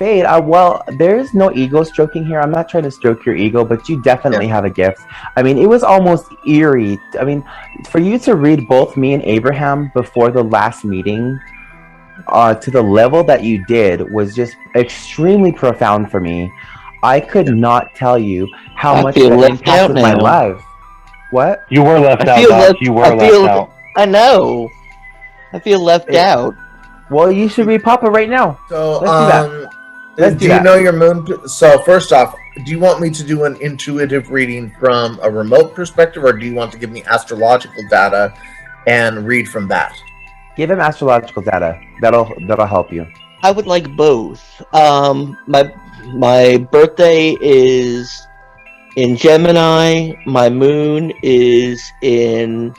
Fade, well, there's no ego stroking here. I'm not trying to stroke your ego, but you Yeah. definitely have a gift. I mean, it was almost eerie. I mean, for you to read both me and Abraham before the last meeting, to the level that you did was just extremely profound for me. I could not tell you how I much feel that left out impacted my now. life. What? You were I left out, feel Doc. left. You I were left feel. out. I know. I feel left It, out. well, you should read Papa right now. So, Let's do that. Let's do do you that. know your moon? So, first off, do you want me to do an intuitive reading from a remote perspective, or do you want to give me astrological data and read from that? Give him astrological data. That'll help you. I would like both. My birthday is in Gemini. My moon is in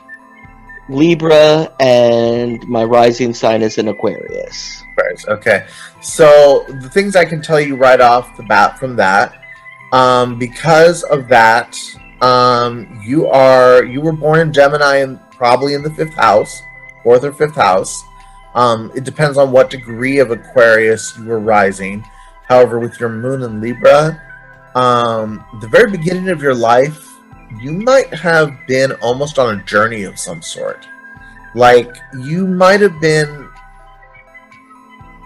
Libra, and my rising sign is in Aquarius. Right. Okay. So the things I can tell you right off the bat from that, because of that, you were born in Gemini and probably in the fifth house, fourth or fifth house. It depends on what degree of Aquarius you were rising. However, with your moon in Libra, the very beginning of your life, you might have been almost on a journey of some sort. Like, you might have been.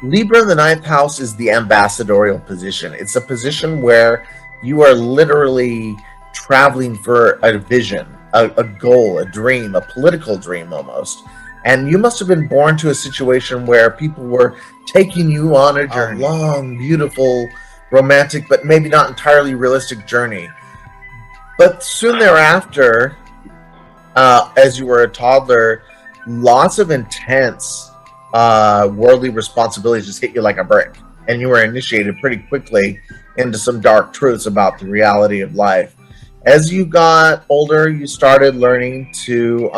Libra in the ninth house is the ambassadorial position. It's a position where you are literally traveling for a vision, a goal, a dream, a political dream almost. And you must have been born to a situation where people were taking you on a journey, a long, beautiful, romantic, but maybe not entirely realistic journey. But soon thereafter, as you were a toddler, lots of intense worldly responsibilities just hit you like a brick, and you were initiated pretty quickly into some dark truths about the reality of life. As you got older, you started learning to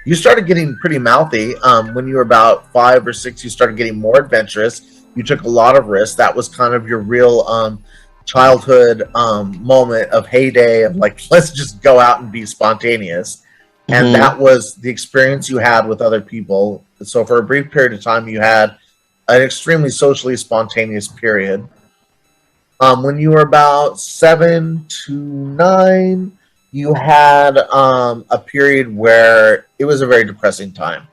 you started getting pretty mouthy. When you were about 5 or 6, you started getting more adventurous. You took a lot of risks. That was kind of your real childhood moment of heyday of like, let's just go out and be spontaneous. And that was the experience you had with other people. So for a brief period of time, you had an extremely socially spontaneous period. When you were about 7 to 9, you had a period where it was a very depressing time.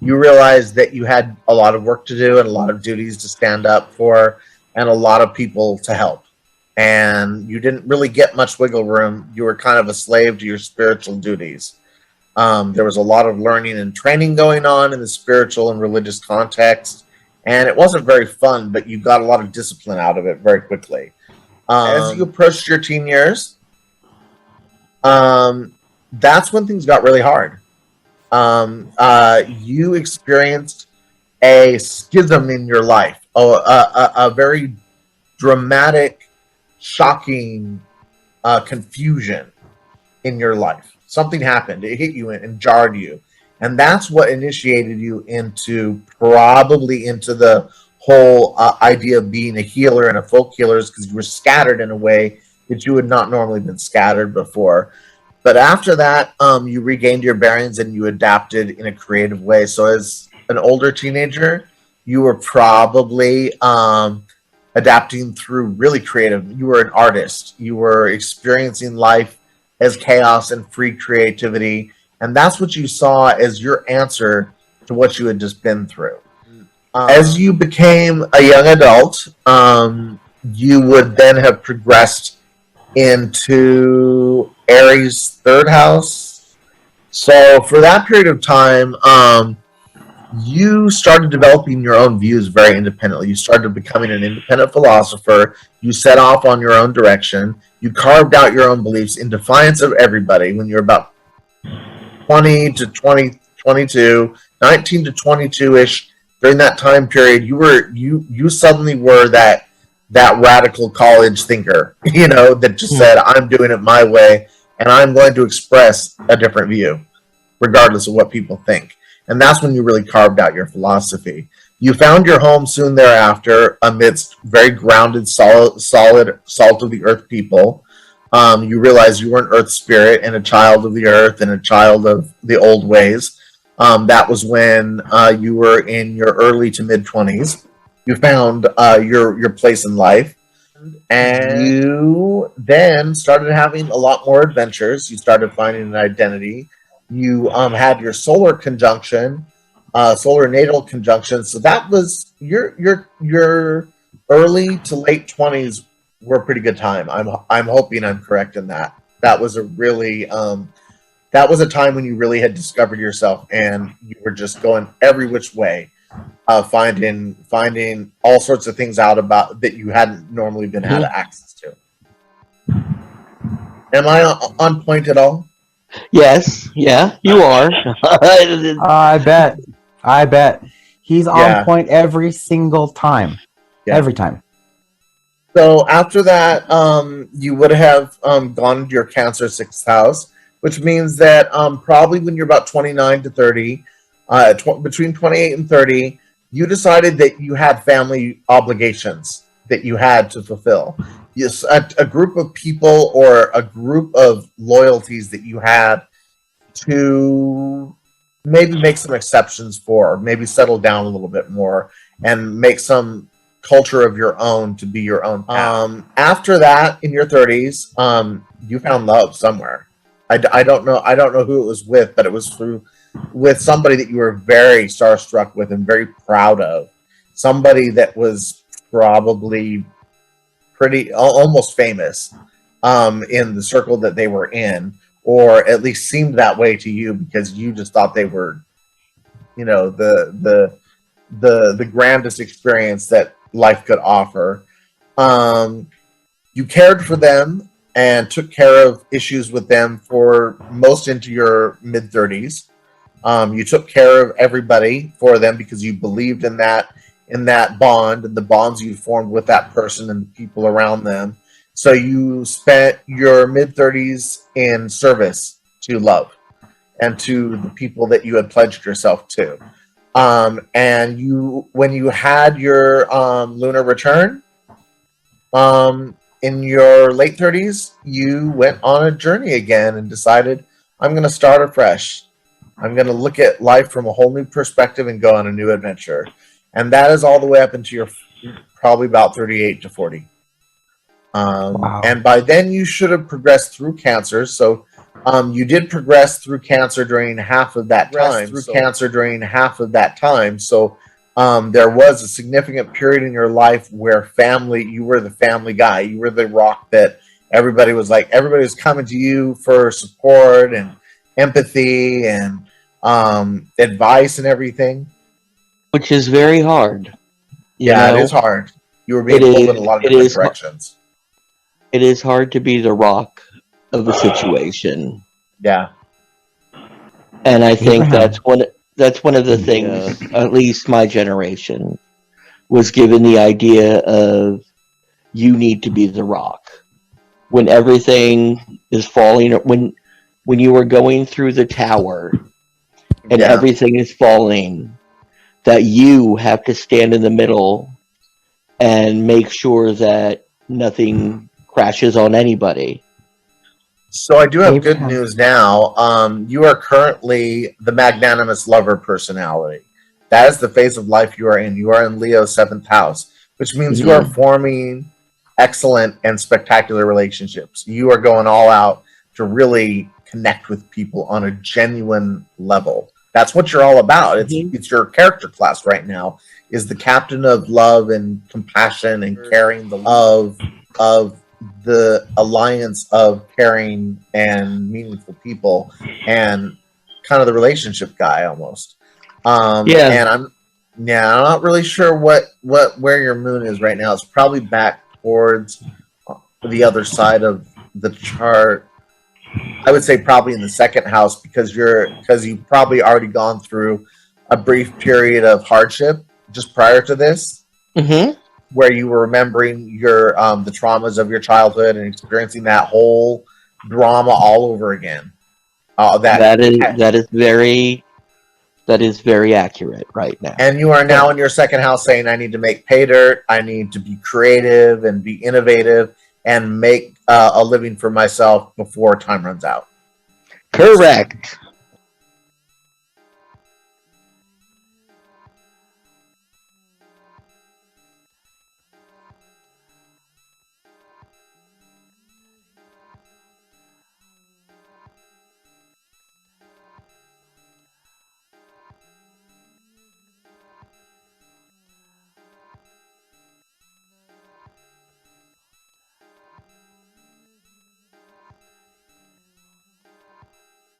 You realized that you had a lot of work to do and a lot of duties to stand up for and a lot of people to help. And you didn't really get much wiggle room. You were kind of a slave to your spiritual duties. There was a lot of learning and training going on in the spiritual and religious context, and it wasn't very fun, but you got a lot of discipline out of it very quickly. As you approached your teen years, that's when things got really hard. You experienced a schism in your life, a very dramatic, shocking confusion in your life. Something happened. It hit you and jarred you. And that's what initiated you into the whole idea of being a healer and a folk healer, is because you were scattered in a way that you had not normally been scattered before. But after that, you regained your bearings and you adapted in a creative way. So as an older teenager, you were probably adapting through really creative. You were an artist. You were experiencing life as chaos and free creativity. And that's what you saw as your answer to what you had just been through. As you became a young adult, you would then have progressed into Aries' third house. So for that period of time, you started developing your own views very independently. You started becoming an independent philosopher. You set off on your own direction. You carved out your own beliefs in defiance of everybody. When you were about 20 to 22, 19 to 22-ish, during that time period, you suddenly were that radical college thinker, that just said, I'm doing it my way, and I'm going to express a different view, regardless of what people think. And that's when you really carved out your philosophy. You found your home soon thereafter amidst very grounded, solid, salt of the earth people. You realized you were an earth spirit and a child of the earth and a child of the old ways. That was when you were in your early to mid 20s. You found your place in life, and you then started having a lot more adventures. You started finding an identity. You had your solar conjunction, solar natal conjunction. So that was your early to late 20s were a pretty good time. I'm hoping I'm correct in that. That was a really that was a time when you really had discovered yourself and you were just going every which way, finding all sorts of things out about that you hadn't normally been had access to. Am I on point at all? Yes, yeah, you are. I bet. He's on Yeah. point every single time. Yeah. Every time. So after that, you would have gone into your Cancer sixth house, which means that probably when you're about 29 to 30, between 28 and 30, you decided that you had family obligations that you had to fulfill. Yes, a group of people or a group of loyalties that you had to maybe make some exceptions for, maybe settle down a little bit more and make some culture of your own to be your own path. After that, in your 30s, you found love somewhere. I don't know who it was with, but it was with somebody that you were very starstruck with and very proud of. Somebody that was probably pretty almost famous in the circle that they were in, or at least seemed that way to you because you just thought they were, you know, the grandest experience that life could offer. You cared for them and took care of issues with them for most into your mid 30s. You took care of everybody for them because you believed in that bond and the bonds you formed with that person and the people around them. So you spent your mid 30s in service to love and to the people that you had pledged yourself to. And when you had your lunar return, in your late 30s, you went on a journey again and decided, I'm going to start afresh. I'm going to look at life from a whole new perspective and go on a new adventure. And that is all the way up into your probably about 38 to 40. Wow. And by then you should have progressed through Cancer. So you did progress through Cancer during half of that time. So there was a significant period in your life where you were the family guy. You were the rock that everybody was coming to you for support and empathy and advice and everything. Which is very hard. It is hard. You were being pulled in a lot of different directions. It is hard to be the rock of a situation. Yeah. And I think that's one of the things, at least my generation, was given the idea of you need to be the rock. When everything is falling, when you are going through the tower and everything is falling, that you have to stand in the middle and make sure that nothing crashes on anybody. So I do have good news now. You are currently the magnanimous lover personality. That is the phase of life you are in. You are in Leo's 7th house, which means you are forming excellent and spectacular relationships. You are going all out to really connect with people on a genuine level. That's what you're all about. It's your character class right now, is the captain of love and compassion and caring of the alliance of caring and meaningful people and kind of the relationship guy almost. And I'm not really sure where your moon is right now. It's probably back towards the other side of the chart. I would say probably in the 2nd house because you've probably already gone through a brief period of hardship just prior to this. Mm-hmm. Where you were remembering your the traumas of your childhood and experiencing that whole drama all over again. That is very accurate right now. And you are now in your 2nd house saying, I need to make pay dirt, I need to be creative and be innovative and make a living for myself before time runs out. Correct.